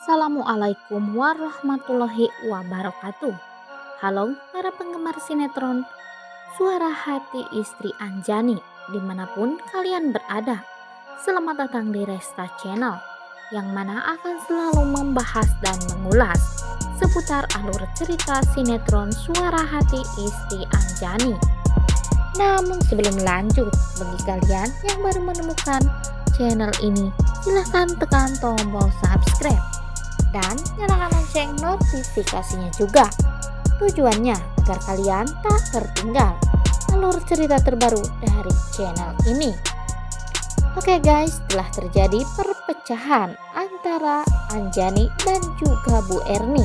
Assalamualaikum warahmatullahi wabarakatuh. Halo para penggemar sinetron Suara Hati Istri Anjani dimanapun kalian berada. Selamat datang di Resta Channel yang mana akan selalu membahas dan mengulas seputar alur cerita sinetron Suara Hati Istri Anjani. Namun sebelum lanjut, bagi kalian yang baru menemukan channel ini, silahkan tekan tombol subscribe dan nyalakan lonceng notifikasinya juga. Tujuannya agar kalian tak tertinggal alur cerita terbaru dari channel ini. Oke guys, telah terjadi perpecahan antara Anjani dan juga Bu Erni.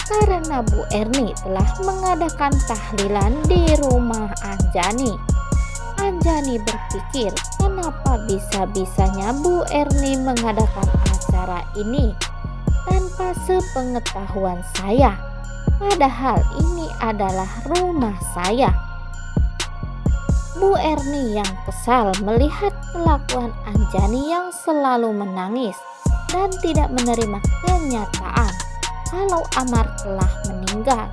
Karena Bu Erni telah mengadakan tahlilan di rumah Anjani. Anjani berpikir, kenapa bisa-bisanya Bu Erni mengadakan acara ini tanpa sepengetahuan saya, padahal ini adalah rumah saya. Bu Erni yang kesal melihat kelakuan Anjani yang selalu menangis dan tidak menerima kenyataan kalau Amar telah meninggal.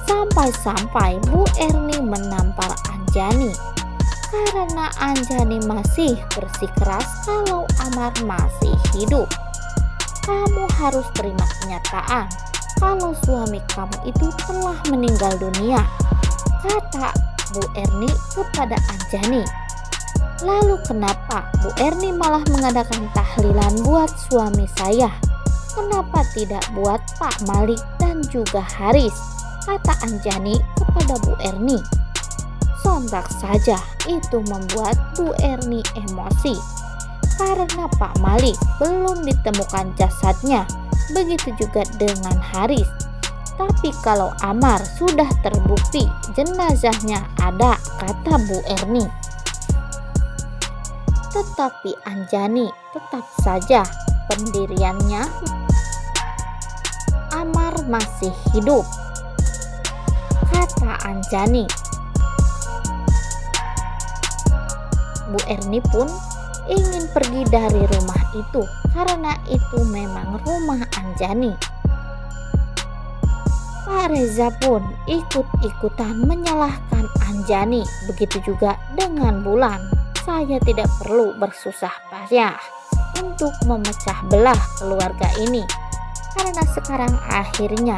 Sampai-sampai Bu Erni menampar Anjani karena Anjani masih bersikeras kalau Amar masih hidup. Kamu harus terima kenyataan kalau suami kamu itu telah meninggal dunia, kata Bu Erni kepada Anjani. Lalu kenapa Bu Erni malah mengadakan tahlilan buat suami saya? Kenapa tidak buat Pak Malik dan juga Haris? Kata Anjani kepada Bu Erni. Sontak saja itu membuat Bu Erni emosi karena Pak Malik belum ditemukan jasadnya, begitu juga dengan Haris. Tapi kalau Amar sudah terbukti jenazahnya ada, kata Bu Erni. Tetapi Anjani tetap saja pendiriannya, Amar masih hidup, kata Anjani. Bu Erni pun ingin pergi dari rumah itu karena itu memang rumah Anjani. Pak Reza pun ikut-ikutan menyalahkan Anjani, begitu juga dengan Bulan. Saya tidak perlu bersusah payah untuk memecah belah keluarga ini, karena sekarang akhirnya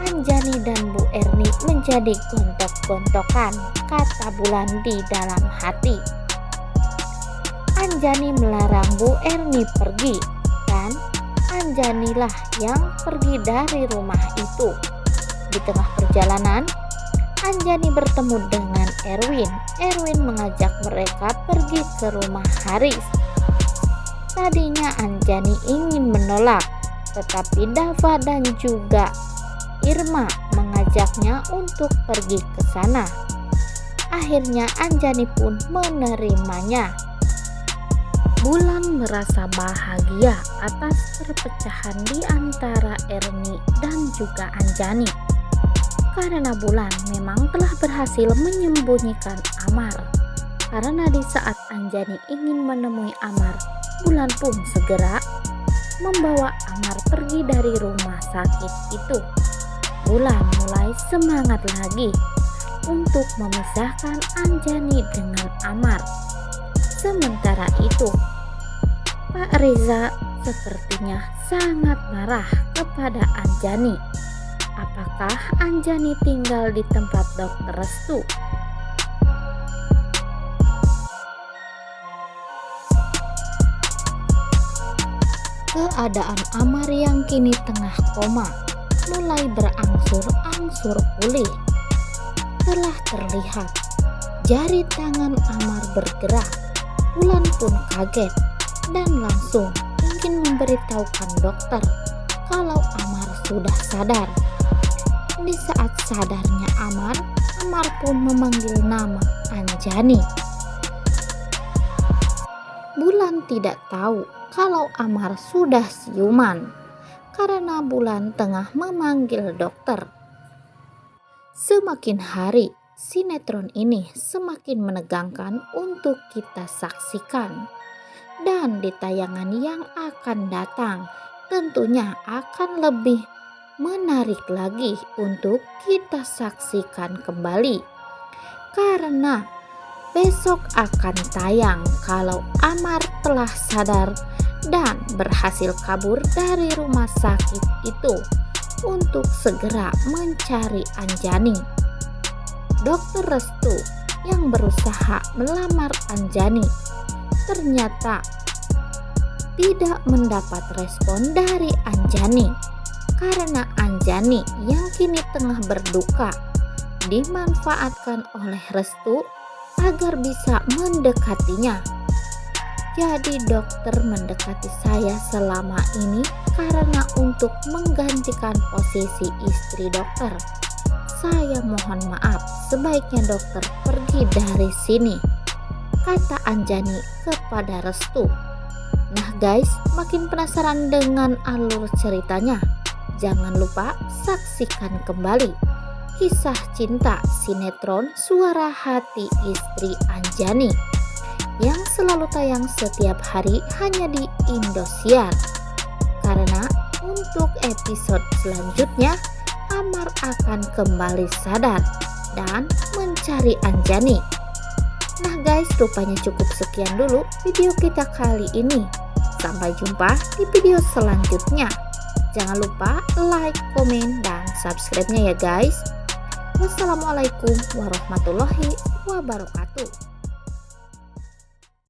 Anjani dan Bu Erni menjadi gontok-gontokan, kata Bulan di dalam hati. Anjani melarang Bu Erni pergi, dan Anjanilah yang pergi dari rumah itu. Di tengah perjalanan, Anjani bertemu dengan Erwin. Erwin mengajak mereka pergi ke rumah Haris. Tadinya Anjani ingin menolak, tetapi Dava dan juga Irma mengajaknya untuk pergi ke sana. Akhirnya Anjani pun menerimanya. Bulan merasa bahagia atas perpecahan di antara Erni dan juga Anjani, karena Bulan memang telah berhasil menyembunyikan Amar. Karena di saat Anjani ingin menemui Amar, Bulan pun segera membawa Amar pergi dari rumah sakit itu. Bulan mulai semangat lagi untuk memisahkan Anjani dengan Amar. Sementara itu, Pak Reza sepertinya sangat marah kepada Anjani. Apakah Anjani tinggal di tempat Dokter Restu? Keadaan Amar yang kini tengah koma mulai berangsur-angsur pulih. Telah terlihat jari tangan Amar bergerak. Bulan pun kaget dan langsung ingin memberitahukan dokter kalau Amar sudah sadar. Di saat sadarnya Amar pun memanggil nama Anjani. Bulan tidak tahu kalau Amar sudah siuman karena Bulan tengah memanggil dokter. Semakin hari, sinetron ini semakin menegangkan untuk kita saksikan. Dan di tayangan yang akan datang, tentunya akan lebih menarik lagi untuk kita saksikan kembali. Karena besok akan tayang kalau Amar telah sadar dan berhasil kabur dari rumah sakit itu untuk segera mencari Anjani. Dokter Restu yang berusaha melamar Anjani ternyata tidak mendapat respon dari Anjani karena Anjani yang kini tengah berduka dimanfaatkan oleh Restu agar bisa mendekatinya. Jadi dokter mendekati saya selama ini karena untuk menggantikan posisi istri dokter. Saya mohon maaf, sebaiknya dokter pergi dari sini, kata Anjani kepada Restu. Nah guys, makin penasaran dengan alur ceritanya? Jangan lupa saksikan kembali kisah cinta sinetron Suara Hati Istri Anjani yang selalu tayang setiap hari hanya di Indosiar. Karena untuk episode selanjutnya Amar akan kembali sadar dan mencari Anjani. Nah guys, rupanya cukup sekian dulu video kita kali ini. Sampai jumpa di video selanjutnya. Jangan lupa like, komen, dan subscribe-nya ya guys. Wassalamualaikum warahmatullahi wabarakatuh.